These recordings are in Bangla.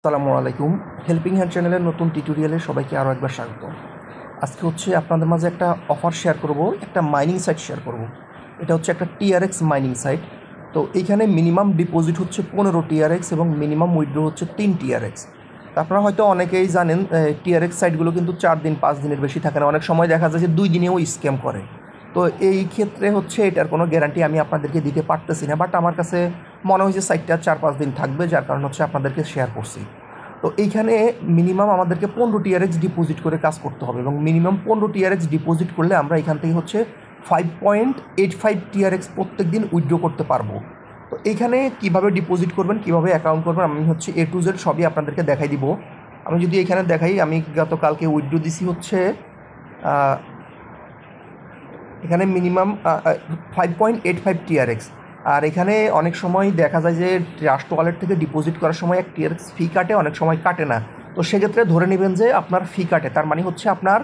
আসসালামু আলাইকুম। হেল্পিং হ্যান্ড চ্যানেলের নতুন টিউটোরিয়ালে সবাইকে আরও একবার স্বাগত। আজকে আপনাদের মাঝে একটা অফার শেয়ার করব, একটা মাইনিং সাইট শেয়ার করব। এটা হচ্ছে একটা টিআরএক্স মাইনিং সাইট। তো এইখানে মিনিমাম ডিপোজিট হচ্ছে 15 টিআরএক্স এবং মিনিমাম উইথড্র হচ্ছে 3 টিআরএক্স। আপনারা হয়তো অনেকেই জানেন টিআরএক্স সাইটগুলো কিন্তু 4 দিন 5 দিনের বেশি থাকে না, অনেক সময় দেখা যায় যে 2 দিনেও স্ক্যাম করে। তো এই ক্ষেত্রে হচ্ছে এটার কোনো গ্যারান্টি আমি আপনাদেরকে দিতে পারতেছি না, বাট আমার কাছে মনে হয়েছে সাইটটা 4-5 দিন থাকবে, যার কারণ হচ্ছে আপনাদেরকে শেয়ার করছি। তো এইখানে মিনিমাম আমাদেরকে 15 টিআরএক্স ডিপোজিট করে কাজ করতে হবে এবং মিনিমাম 15 টিআরএক্স ডিপোজিট করলে আমরা এখান থেকে হচ্ছে 5.85 টিআরএক্স প্রত্যেক দিন উইথড্র করতে পারবো। তো এইখানে কীভাবে ডিপোজিট করবেন, কীভাবে অ্যাকাউন্ট করবেন, আমি হচ্ছে A to Z সবই আপনাদেরকে দেখাই দিব। আমি যদি এখানে দেখাই, আমি গতকালকে উইথড্র দিছি হচ্ছে এখানে মিনিমাম 5.85 টিআরএক্স। আর এখানে অনেক সময় দেখা যায় যে ট্রাস্ট ওয়ালেট থেকে ডিপোজিট করার সময় এক টিআরএক্স ফি কাটে, অনেক সময় কাটে না। তো সেক্ষেত্রে ধরে নেবেন যে আপনার ফি কাটে, তার মানে হচ্ছে আপনার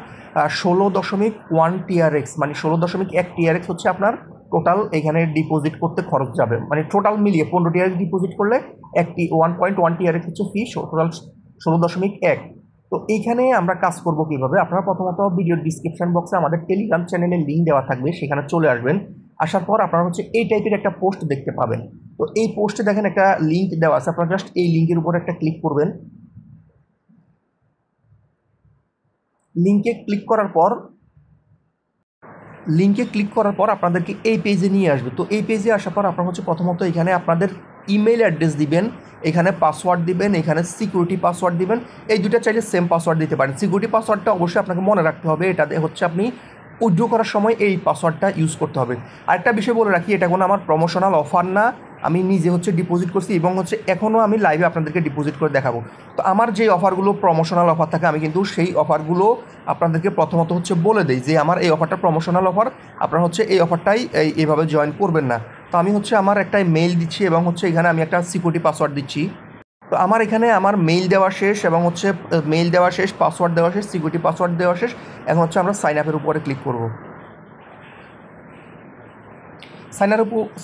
16.1 টিআরএক্স, মানে 16.1 টিআরএক্স হচ্ছে আপনার টোটাল এখানে ডিপোজিট করতে খরচ যাবে। মানে টোটাল মিলিয়ে 15 টিআরএক্স ডিপোজিট করলে 1.1 টিআরএক্স হচ্ছে ফি, টোটাল 16.1। তো এইখানে আমরা কাজ করব কিভাবে, আপনারা প্রথমত ভিডিওর ডিসক্রিপশন বক্সে আমাদের টেলিগ্রাম চ্যানেলের লিঙ্ক দেওয়া থাকবে, সেখানে চলে আসবেন। আসার পর আপনারা হচ্ছে এই টাইপের একটা পোস্ট দেখতে পাবেন। তো এই পোস্টে দেখেন একটা লিঙ্ক দেওয়া আছে, আপনারা জাস্ট এই লিঙ্কের উপর একটা ক্লিক করবেন। লিঙ্কে ক্লিক করার পর আপনাদেরকে এই পেজে নিয়ে আসবে। তো এই পেজে আসার পর আপনারা হচ্ছে প্রথমত এখানে আপনাদের ইমেল অ্যাড্রেস দিবেন, এখানে পাসওয়ার্ড দিবেন, এখানে সিকিউরিটি পাসওয়ার্ড দিবেন। এই দুটো চাইলে সেম পাসওয়ার্ড দিতে পারেন। সিকিউরিটি পাসওয়ার্ডটা অবশ্যই আপনাকে মনে রাখতে হবে, এটাতে হচ্ছে আপনি উইথড্র করার সময় এই পাসওয়ার্ডটা ইউজ করতে হবে। আরেকটা বিষয় বলে রাখি, এটা কোনো আমার প্রমোশনাল অফার না, আমি নিজে হচ্ছে ডিপোজিট করছি এবং হচ্ছে এখনও আমি লাইভে আপনাদেরকে ডিপোজিট করে দেখাবো। তো আমার যেই অফারগুলো প্রমোশনাল অফার থাকে, আমি কিন্তু সেই অফারগুলো আপনাদেরকে প্রথমত হচ্ছে বলে দিই যে আমার এই অফারটা প্রমোশনাল অফার, আপনারা হচ্ছে এই অফারটাই এইভাবে জয়েন করবেন না। তো আমি হচ্ছে আমার একটা মেইল দিচ্ছি এবং হচ্ছে এখানে আমি একটা সিকিউরিটি পাসওয়ার্ড দিচ্ছি। তো আমার এখানে আমার মেইল দেওয়া শেষ এবং হচ্ছে মেইল দেওয়া শেষ, পাসওয়ার্ড দেওয়া শেষ, সিকিউরিটি পাসওয়ার্ড দেওয়া শেষ। এখন হচ্ছে আমরা সাইন আপের উপরে ক্লিক করব।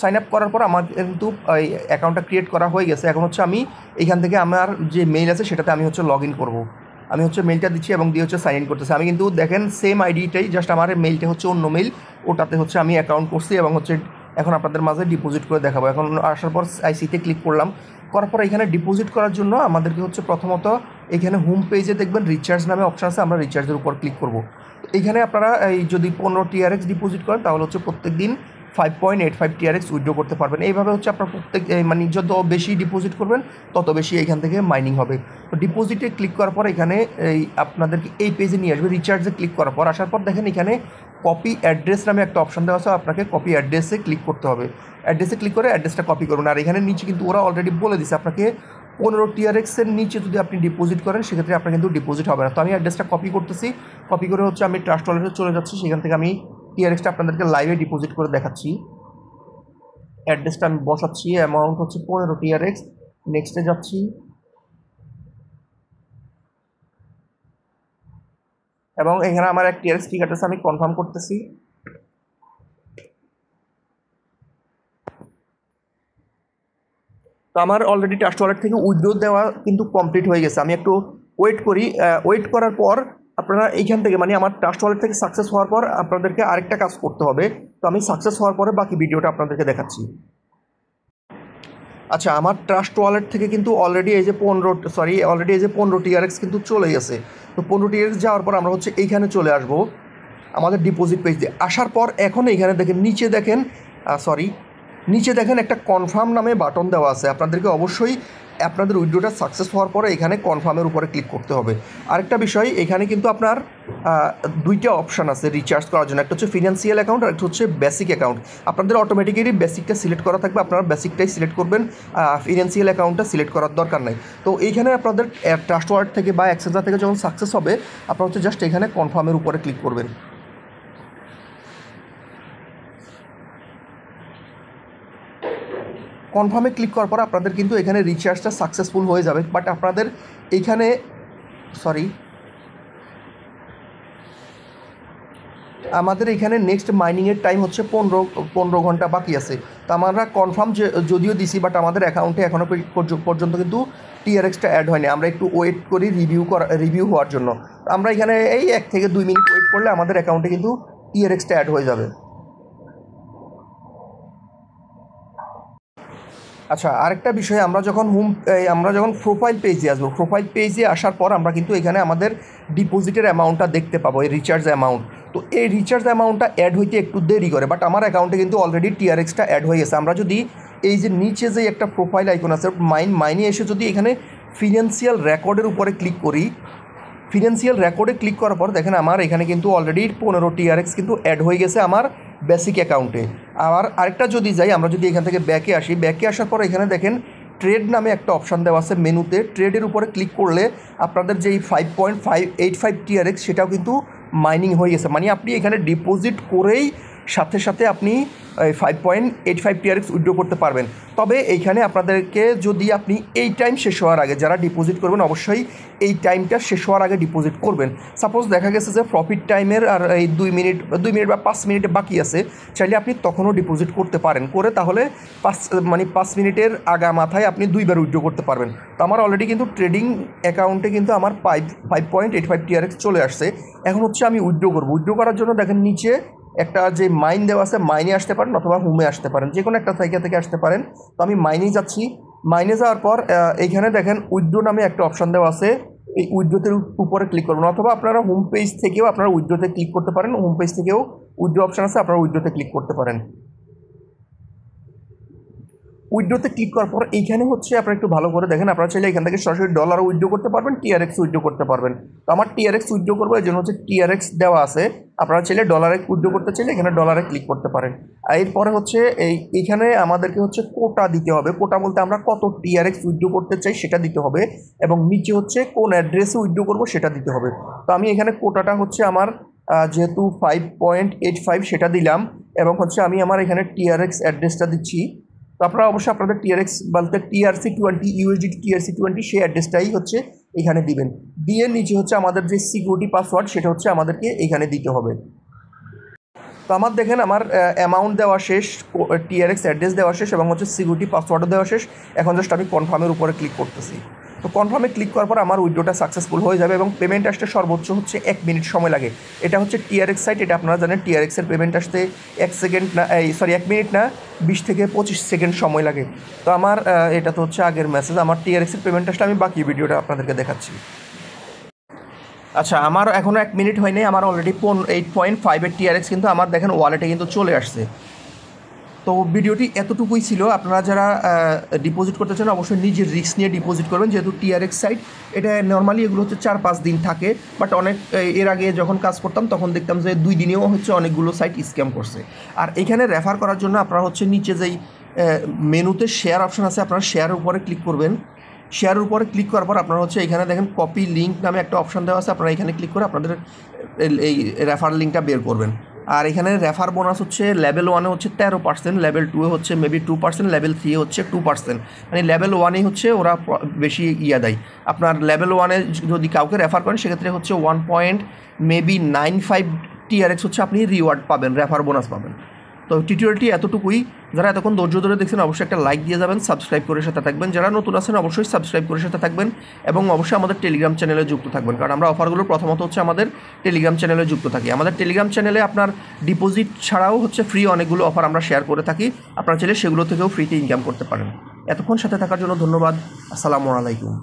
সাইন আপ করার পর আমার কিন্তু এই অ্যাকাউন্টটা ক্রিয়েট করা হয়ে গেছে। এখন হচ্ছে আমি এখান থেকে আমার যে মেইল আছে সেটাতে আমি হচ্ছে লগ ইন করবো। আমি হচ্ছে মেইলটা দিচ্ছি এবং দিয়ে হচ্ছে সাইন ইন করতেছি। আমি কিন্তু দেখেন সেম আইডিটাই, জাস্ট আমার মেইলটা হচ্ছে অন্য মেইল, ওটাতে হচ্ছে আমি অ্যাকাউন্ট করছি এবং হচ্ছে এখন আপনাদের মাঝে ডিপোজিট করে দেখাবো। এখন আসার পর আইসিতে ক্লিক করলাম, করার পর এখানে ডিপোজিট করার জন্য আমাদেরকে হচ্ছে প্রথমত এখানে হোম পেজে দেখবেন রিচার্জ নামে অপশান আছে, আমরা রিচার্জের উপর ক্লিক করব। এখানে আপনারা এই যদি 15 টিআরএক্স ডিপোজিট করেন তাহলে হচ্ছে প্রত্যেক দিন 5.85 টিআরএক্স উইথড্র করতে পারবেন। এইভাবে হচ্ছে আপনার প্রত্যেক মানে যত বেশি ডিপোজিট করবেন তত বেশি এখান থেকে মাইনিং হবে। তো ডিপোজিটে ক্লিক করার পর এখানে এই আপনাদেরকে এই পেজে নিয়ে আসবে। রিচার্জে ক্লিক করার পর আসার পর দেখেন এখানে কপি অ্যাড্রেস নামে একটা অপশান দেওয়া আছে, আপনাকে কপি অ্যাড্রেসে ক্লিক করতে হবে। অ্যাড্রেসে ক্লিক করে অ্যাড্রেসটা কপি করবেন। আর এখানে নিচে কিন্তু ওরা অলরেডি বলে দিচ্ছে আপনাকে 15 টিআরএক্সের নিচে যদি আপনি ডিপোজিট করেন সেক্ষেত্রে আপনার কিন্তু ডিপোজিট হবে না। তো আমি অ্যাড্রেসটা কপি করতেছি, কপি করে হচ্ছে আমি ট্রাস্ট ওয়ালেটে চলে যাচ্ছি, সেখান থেকে আমি টিআরএক্সটা আপনাদেরকে লাইভে ডিপোজিট করে দেখাচ্ছি। অ্যাড্রেসটা আমি বসাচ্ছি, অ্যামাউন্ট হচ্ছে 15 টিআরএক্স, নেক্সটে যাচ্ছি এবং এখানে আমার এক টিআরএক্স ঠিক আছে, আমি কনফার্ম করতেছি। তো আমার অলরেডি ট্রাস্ট ওয়ালেট থেকে উইথড্র দেওয়া কিন্তু কমপ্লিট হয়ে গেছে। আমি একটু ওয়েট করি, ওয়েট করার পর আপনারা এইখান থেকে মানে আমার ট্রাস্ট ওয়ালেট থেকে সাকসেস হওয়ার পর আপনাদেরকে আরেকটা কাজ করতে হবে। তো আমি সাকসেস হওয়ার পরে বাকি ভিডিওটা আপনাদেরকে দেখাচ্ছি। আচ্ছা, আমার ট্রাস্ট ওয়ালেট থেকে কিন্তু অলরেডি এই যে 15 টিআরএক্স কিন্তু চলে গেছে। তো 15 টিআরএক্স যাওয়ার পর আমরা হচ্ছে এইখানে চলে আসব আমাদের ডিপোজিট পেজ দিয়ে। আসার পর এখন এইখানে দেখেন নিচে দেখেন একটা কনফার্ম নামে বাটন দেওয়া আছে। আপনাদেরকে অবশ্যই আপনাদের উইথড্রটা সাকসেস হওয়ার পরে এখানে কনফার্মের উপরে ক্লিক করতে হবে। আরেকটা বিষয়, এখানে কিন্তু আপনার দুইটা অপশান আছে রিচার্জ করার জন্য, একটা হচ্ছে ফিনান্সিয়াল অ্যাকাউন্ট আর একটা হচ্ছে বেসিক অ্যাকাউন্ট। আপনাদের অটোমেটিক্যালি বেসিকটা সিলেক্ট করা থাকবে, আপনারা বেসিকটাই সিলেক্ট করবেন, ফিনান্সিয়াল অ্যাকাউন্টটা সিলেক্ট করার দরকার নাই। তো এইখানে আপনাদের ট্রাস্ট ওয়ালেট থেকে বা অ্যাক্সেসা থেকে যখন সাকসেস হবে আপনারা হচ্ছে জাস্ট এখানে কনফার্মের উপরে ক্লিক করবেন। কনফার্মে ক্লিক করার পর আপনাদের কিন্তু এখানে রিচার্জটা সাকসেসফুল হয়ে যাবে, বাট আপনাদের এইখানে আমাদের এখানে নেক্সট মাইনিংয়ের টাইম হচ্ছে 15 ঘন্টা বাকি আছে। তো আমরা কনফার্ম যদিও দিছি, বাট আমাদের অ্যাকাউন্টে এখনও পর্যন্ত কিন্তু টিআরএক্সটা অ্যাড হয়নি, আমরা একটু ওয়েট করি রিভিউ হওয়ার জন্য। আমরা এখানে এই 1 থেকে 2 মিনিট ওয়েট করলে আমাদের অ্যাকাউন্টে কিন্তু টিআরএক্সটা অ্যাড হয়ে যাবে। আচ্ছা, আরেকটা বিষয়, আমরা যখন প্রোফাইল পেজে আসবো, প্রোফাইল পেজে আসার পর আমরা কিন্তু এখানে আমাদের ডিপোজিটের অ্যামাউন্টটা দেখতে পাবো, এই রিচার্জ অ্যামাউন্ট। তো এই রিচার্জ অ্যামাউন্টটা অ্যাড হইতে একটু দেরি করে, বাট আমার অ্যাকাউন্টে কিন্তু অলরেডি টিআরএক্সটা অ্যাড হয়ে গেছে। আমরা যদি এই যে নিচে যে একটা প্রোফাইল আইকন আছে মাইনে এসে যদি এখানে ফিনান্সিয়াল রেকর্ডের উপরে ক্লিক করি, ফিনান্সিয়াল রেকর্ডে ক্লিক করার পর দেখেন আমার এখানে কিন্তু অলরেডি 15 টিআরএক্স কিন্তু অ্যাড হয়ে গেছে আমার বেসিক অ্যাকাউন্টে। আবার আরেকটা যদি যাই, আমরা যদি এখান থেকে ব্যাকে আসি, ব্যাকে আসার পর এখানে দেখেন ট্রেড নামে একটা অপশান দেওয়া আছে মেনুতে। ট্রেডের উপরে ক্লিক করলে আপনাদের যেই 5.585 টিআরএক্স সেটাও কিন্তু মাইনিং হয়ে গেছে। মানে আপনি এখানে ডিপোজিট করেই সাথে সাথে আপনি 5.85 টিআরএক্স উইথড্র করতে পারবেন। তবে এইখানে আপনাদেরকে যদি আপনি এই টাইম শেষ হওয়ার আগে যারা ডিপোজিট করবেন অবশ্যই এই টাইমটা শেষ হওয়ার আগে ডিপোজিট করবেন। সাপোজ দেখা গেছে যে প্রফিট টাইমের আর এই 2 মিনিট বা 5 মিনিটে বাকি আছে, চাইলে আপনি তখনও ডিপোজিট করতে পারেন, করে তাহলে 5 মিনিটের আগা মাথায় আপনি 2বার উইথড্র করতে পারবেন। তো আমার অলরেডি কিন্তু ট্রেডিং অ্যাকাউন্টে কিন্তু আমার 5.85 টিআরএক্স চলে আসছে। এখন হচ্ছে আমি উইথড্র করবো। উইথড্র করার জন্য দেখেন নিচে একটা যে মাইন দেওয়া আছে, মাইনে আসতে পারেন অথবা হোমে আসতে পারেন, যে কোনো একটা জায়গা থেকে আসতে পারেন। তো আমি মাইনেই যাচ্ছি। মাইনে যাওয়ার পর এইখানে দেখেন উইথড্র নামে একটা অপশান দেওয়া আছে, এই উইথড্রোতে উপরে ক্লিক করবেন, অথবা আপনারা হোম পেজ থেকেও আপনারা উইথড্রোতে ক্লিক করতে পারেন। হোম পেজ থেকেও উইথড্র অপশান আছে, আপনারা উইথড্রোতে ক্লিক করতে পারেন। উইথড্রোতে ক্লিক করার পর এইখানে হচ্ছে আপনারা একটু ভালো করে দেখেন, আপনারা চাইলে এখান থেকে সরাসরি ডলারও উইথড্র করতে পারবেন, টিআরএক্স উইথড্র করতে পারবেন। তো আমার টিআরএক্স উইথড্র করবো, এই জন্য হচ্ছে টিআরএক্স দেওয়া আছে। আপনারা চাইলে ডলারে উইথড্র করতে চাইলে এখানে ডলারে ক্লিক করতে পারেন। আর এরপরে হচ্ছে এইখানে আমাদেরকে হচ্ছে কোটা দিতে হবে। কোটা বলতে আমরা কত টিআরএক্স উইথড্র করতে চাই সেটা দিতে হবে, এবং নিচে হচ্ছে কোন অ্যাড্রেসে উইথড্র করবো সেটা দিতে হবে। তো আমি এখানে কোটাটা হচ্ছে আমার যেহেতু 5.85 সেটা দিলাম, এবং হচ্ছে আমি আমার এখানে টিআরএক্স অ্যাড্রেসটা দিচ্ছি। তো আপনারা অবশ্যই আপনাদের টিআরএক্স বলতে TRC20 USDT TRC20 সেই অ্যাড্রেসটাই হচ্ছে এখানে দিবেন। দিয়ে নিচে হচ্ছে আমাদের যে সিকিউরিটি পাসওয়ার্ড সেটা হচ্ছে আমাদেরকে এখানে দিতে হবে। তো আমার দেখেন আমার অ্যামাউন্ট দেওয়া শেষ, টিআরএক্স অ্যাড্রেস দেওয়া শেষ, এবং হচ্ছে সিকিউরিটি পাসওয়ার্ডও দেওয়া শেষ। এখন জাস্ট আমি কনফার্মের উপরে ক্লিক করতেছি। তো কনফার্মে ক্লিক করার পর আমার উইথড্রটা সাকসেসফুল হয়ে যাবে, এবং পেমেন্ট আসতে সর্বোচ্চ হচ্ছে 1 মিনিট সময় লাগে। এটা হচ্ছে টিআরএক্স সাইট, এটা আপনারা জানেন টিআরএক্সের পেমেন্ট আসতে 1 মিনিট না 20 থেকে 25 সেকেন্ড সময় লাগে। তো আমার এটা তো হচ্ছে আগের মেসেজ, আমার টিআরএক্সের পেমেন্ট আসলে আমি বাকি ভিডিওটা আপনাদেরকে দেখাচ্ছি। আচ্ছা, আমার এখনও 1 মিনিট হয়নি, আমার অলরেডি 8.5 টিআরএক্স কিন্তু আমার দেখেন ওয়ালেটে কিন্তু চলে আসছে। তো ভিডিওটি এতটুকুই ছিল। আপনারা যারা ডিপোজিট করতে চান অবশ্যই নিজের রিস্ক নিয়ে ডিপোজিট করবেন, যেহেতু টিআরএক্স সাইট এটা নর্মালি এগুলো হচ্ছে 4-5 দিন থাকে, বাট অনেক এর আগে যখন কাজ করতাম তখন দেখতাম যে 2 দিনেও হচ্ছে অনেকগুলো সাইট স্ক্যাম করছে। আর এখানে রেফার করার জন্য আপনারা হচ্ছে নিচে যেই মেনুতে শেয়ার অপশন আছে, আপনারা শেয়ারের উপরে ক্লিক করবেন। শেয়ারের উপরে ক্লিক করার পর আপনারা হচ্ছে এখানে দেখেন কপি লিঙ্ক নামে একটা অপশন দেওয়া আছে, আপনারা এখানে ক্লিক করে আপনাদের এই রেফার লিঙ্কটা বের করবেন। আর এখানে রেফার বোনাস হচ্ছে লেভেল 1-এ হচ্ছে 13%, লেভেল 2-এ হচ্ছে মেবি 2%, লেভেল 3-এ হচ্ছে 2%। মানে লেভেল 1-এ হচ্ছে ওরা বেশি দেয়। আপনার লেভেল 1-এ যদি কাউকে রেফার করেন সেক্ষেত্রে হচ্ছে 1.95 টিআরএক্স হচ্ছে আপনি রিওয়ার্ড পাবেন, রেফার বোনাস পাবেন। তো টিউটোরিয়ালটি এতটুকুই। যারা এতক্ষণ ধৈর্য ধরে দেখছেন অবশ্যই একটা লাইক দিয়ে যাবেন, সাবস্ক্রাইব করে সাথে থাকবেন। যারা নতুন আছেন অবশ্যই সাবস্ক্রাইব করে সাথে থাকবেন, এবং অবশ্যই আমাদের টেলিগ্রাম চ্যানেলে যুক্ত থাকবেন, কারণ আমরা অফারগুলো প্রথমত হচ্ছে আমাদের টেলিগ্রাম চ্যানেলে যুক্ত থাকি। আমাদের টেলিগ্রাম চ্যানেলে আপনার ডিপোজিট ছাড়াও হচ্ছে ফ্রি অনেকগুলো অফার আমরা শেয়ার করে থাকি, আপনারা চাইলে সেগুলো থেকেও ফ্রিতে ইনকাম করতে পারেন। এতক্ষণ সাথে থাকার জন্য ধন্যবাদ। আসসালামু আলাইকুম।